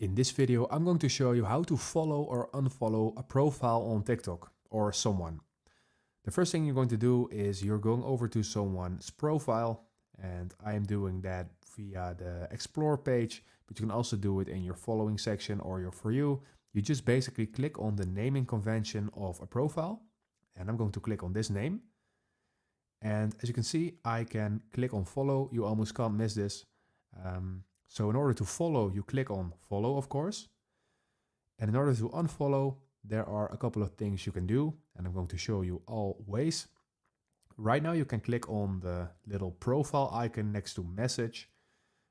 In this video, I'm going to show you how to follow or unfollow a profile on TikTok or someone. The first thing you're going to do is you're going over to someone's profile, and I am doing that via the Explore page, but you can also do it in your following section or your For You. You just basically click on the naming convention of a profile, and I'm going to click on this name. And as you can see, I can click on follow. You almost can't miss this. So in order to follow, you click on follow, of course. And in order to unfollow, there are a couple of things you can do, and I'm going to show you all ways. Right now, you can click on the little profile icon next to message.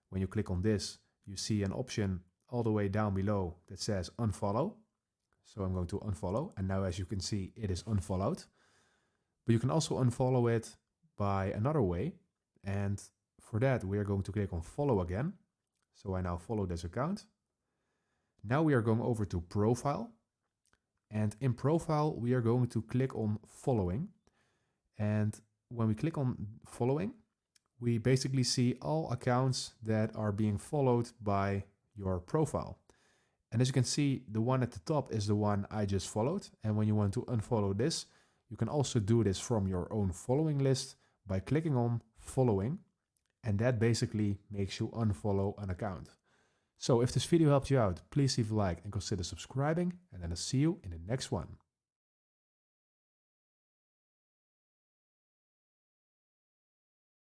When you click on this, you see an option all the way down below that says unfollow. So I'm going to unfollow, and now as you can see, it is unfollowed. But you can also unfollow it by another way, and for that, we are going to click on follow again. So I now follow this account. Now we are going over to profile. And in profile, we are going to click on following. And when we click on following, we basically see all accounts that are being followed by your profile. And as you can see, the one at the top is the one I just followed. And when you want to unfollow this, you can also do this from your own following list by clicking on following. And that basically makes you unfollow an account. So if this video helped you out, please leave a like and consider subscribing, and then I'll see you in the next one.